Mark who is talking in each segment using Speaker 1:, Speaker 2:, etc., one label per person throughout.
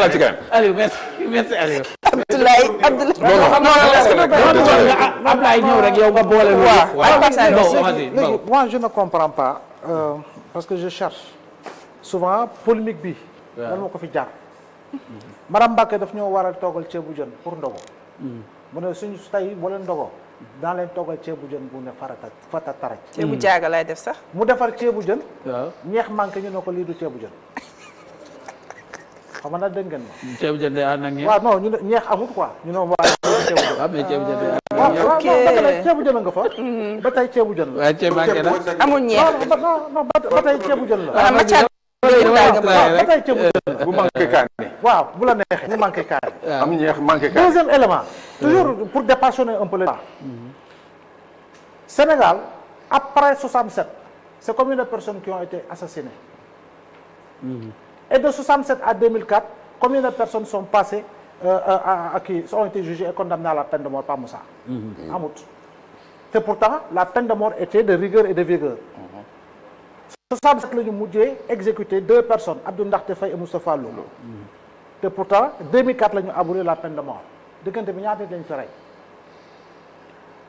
Speaker 1: jàllal ci kanam.
Speaker 2: Aliou merci Aliou.
Speaker 3: Abdoulaye
Speaker 2: Abdoulaye ñëw rek yow nga boole.
Speaker 4: léegi moi je ne comprends pas parce que je cherche souvent polémique bi. lan moo ko fi jaar. madame Mbacké daf ñoo war a toggal ceebu jën pour ndogo. mu ne suñu tey boo leen ndogo daa leen toggal ceebu jën bu ne fata taraj.
Speaker 3: ceebu jaaga lay def sax.
Speaker 4: mu defar ceebu jën.
Speaker 2: waaw
Speaker 4: ñeex manqué ñu ne ko lii du ceebu jën. xam nga dégg ngeen ma.
Speaker 2: ceebu jën day ànd ak ñeex.
Speaker 4: waaw non ñu ne ñeex amut quoi ñu ne waa ceebu jën.
Speaker 2: waaw mais ceebu jën day ànd ak
Speaker 4: waaw
Speaker 2: ñeex.
Speaker 4: waaw non ba tey ceebu jën nga fa. ba tey ceebu jën la.
Speaker 2: waaye ceeb manqué na.
Speaker 3: amul ñeex.
Speaker 4: non ba tey ceebu jën la.
Speaker 3: maanaam macaat
Speaker 4: ba tey ceebu jën la.
Speaker 1: bu manqué kaani.
Speaker 4: waaw bu la neexee ñu manqué kaani.
Speaker 1: am ñeex manqué kaani.
Speaker 4: Deuxième élément, toujours pour dépassionner un peu le débat. Sénégal, après 67, c'est combien de personnes qui ont été assassinées? Et de 67 à 2004, combien de personnes sont passées, qui ont été jugées et condamnées à la peine de mort par Moussa? Amout. Et pourtant, la peine de mort était de rigueur et de vigueur. 67, le Moudjé exécuté 2 personnes, Abdou Ndakhte Faye et Moustapha Lo. Et pourtant, 2004, nous avons abolé la peine de mort.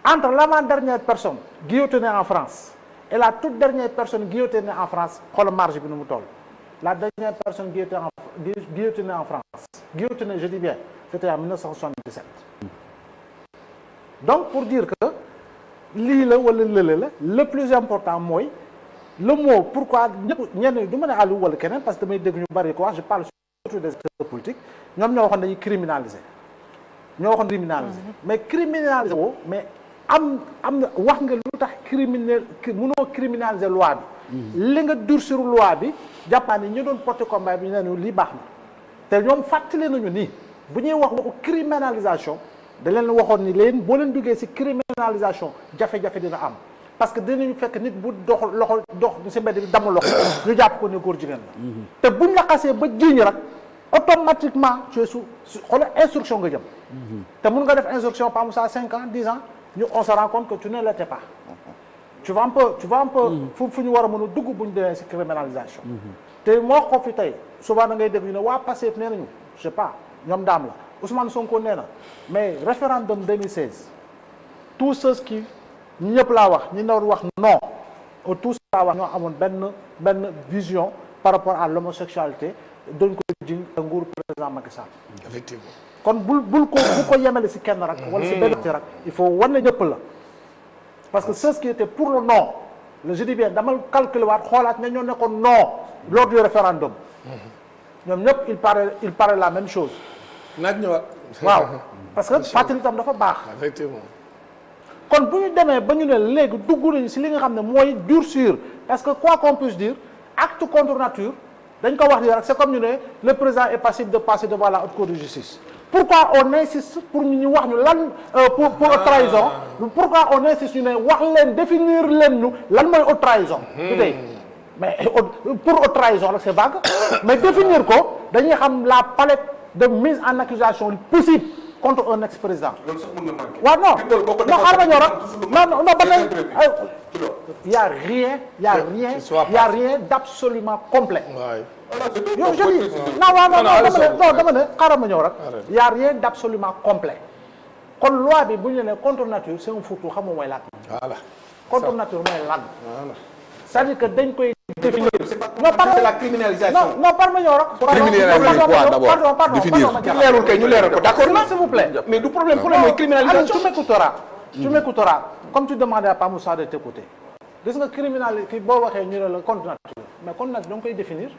Speaker 4: Entre l'avant-dernière personne guillotinée en France et la toute dernière personne guillotinée en France, quelle marge nous avons. La dernière personne guillotinée en France, guillotinée, je dis bien, c'était en 1977. Donc, pour dire que le plus important, moi, le mot pourquoi, parce que je parle surtout des acteurs politiques, nous avons criminalisé. Nous avons criminalisé. Mais criminaliser, mais wax nga lutax criminaliser loi bi li nga durcir loi bi jappane ñu doon porter combat bi ñu li baxna té ñom fatali nañu ni bu ñuy wax waxu criminalisation da leen waxon ni leen bo leen duggé ci criminalisation jafé dina am parce que dinañu fekk nit bu dox loxo dox ci mbéd bi dam loxo ñu japp ko ne góor jigéen la té buñ la xasse ba jiñ rek automatiquement tu es sous instruction nga jëm té mën nga def instruction par ça 5 ans 10 ans on se rend compte que tu ne l'étais pas. Tu vas un peu, fu ñu war a mën a dugg bu ñu demee ci criminalisation. te moo ko fi tey souvent da ngay dégg ñu ne waa Pastef nee nañu je sais pas ñoom daam la Ousmane Sonko nee na mais référendum 2016 tous ceux qui ñëpp laa wax ñi doon wax non tous laa wax ñoo amoon benn vision par rapport à l'homosexualité doon ko jiñ nguuru président Macky Sall.
Speaker 5: Effectivement.
Speaker 4: kon bu ko yemale ci kenn rek wala ci benn rek il faut wane ñëpp la parce que ceux qui étaient pour le non je dis bien dama calculer waat xoolaat ne ñoo nekkoon non lors du référendum ñoom ñëpp il paraît la même chose
Speaker 5: naaj ñëwaat
Speaker 4: waaw parce que fàttali tam dafa baax
Speaker 5: effectivement
Speaker 4: kon bu ñu demee ba ñu ne léegi dugg nañu ci li nga xam ne mooy durcir parce que quoi qu'on puisse dire acte contre nature dañ ko wax ni rek c'est comme ñu ne le président est passible de passer devant la haute cour de justice. Pourquoi on insiste pour ñu wax ñu lan pour haute trahison pourquoi on insiste ñu ne wax leen définir leen ñu lan mooy haute trahison du tey mais pour haute trahison rek c'est vague mais définir ko dañuy xam la palette de mise en accusation possible contre un ex-président waaw non xaaral ma ñëw rek non ba tey y a rien d'absolument complet yow je dis non dama ne xaaral ma ñëw rek y a rien d'absolument complet kon loi bi bu ñu ne contre nature c'est un fourre-tout xam nga mooy lan
Speaker 5: voilà
Speaker 4: contre nature mooy lan
Speaker 5: voilà
Speaker 4: c'est-à-dire que dañ koy définir
Speaker 5: c'est la criminalisation
Speaker 4: non par ma ñëw rek
Speaker 1: criminaliser quoi d'abord définir
Speaker 5: leerul kay ñu leeral ko d'accord
Speaker 4: s'il vous plaît
Speaker 5: mais du problème mooy criminalisation
Speaker 4: tu m'écouteras comme tu demandais à Pa Moussa de t'écouter gis nga criminalité boo waxee ñu ne la contre nature mais contre nature da nga koy définir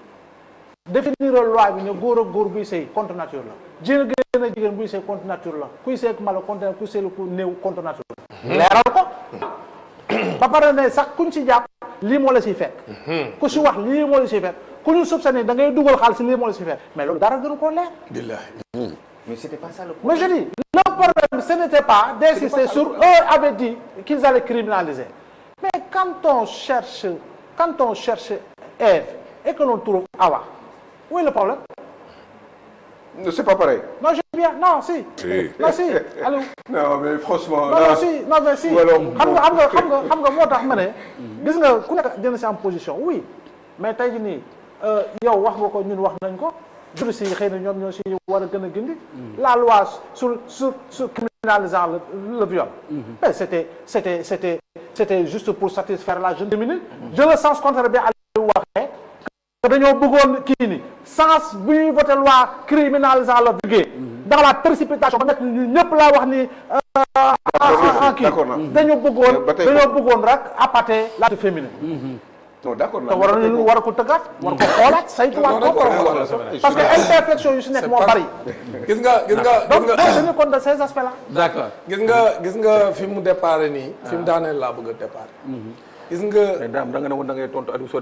Speaker 4: loi bi ne góor ak góor buy sëy contre nature la jigéen a jigéen buy sëy contre nature la kuy sëy ak mala contre nature kuy sëy ku néew contre nature la leeral ko ba pare ne sax kuñ ci jàpp lii moo la siy fekk ku si wax lii moo la siy fekk ku ñu soupçonné da ngay dugal xaalis lii moo la siy fekk mais loolu dara gënu koo leer
Speaker 5: billahi
Speaker 1: mais c'était pas ça le problème.
Speaker 4: mais je dis le problème ce n'était pas d'insister sur eux avaient dit qu'ils allaient criminaliser mais quand on cherche Ève et que l'on trouve Awa où est le problème?
Speaker 1: C'est pas pareil.
Speaker 4: Non, je dis bien. Non, si. Non, si. Allô.
Speaker 1: Non, mais franchement.
Speaker 4: Non, si. Non, mais si. xam nga moo tax ma ne. gis nga ku nekk dina si am position oui mais tey jii nii yow wax nga ko ñun wax nañ ko juristes yi xëy na ñoom ñoo si war a gën a gindi. la loi sur criminalisant le viol. mais c'était juste pour satisfaire la jeune féminine. je le sens contraire bi Aliou waxee que dañoo bëggoon kii ni sens bu ñuy voté loi criminalisant le viol dans la précipitation ba nekk ñu ñëpp laa wax ni kii dañoo bëggoon rek appâter la féminine.
Speaker 1: non d'accord
Speaker 4: te war ko tëggaat war ko xoolaat saytuwaat ko parce que imperfection yu si nekk moo bari.
Speaker 6: gis nga
Speaker 4: donc dañu compte de ces aspects là.
Speaker 2: d'accord
Speaker 6: gis nga fi mu départ nii. fi mu daaneel laa bëgg a départ. gis nga.
Speaker 1: da nga ne woon da ngay tontu Aliou Sow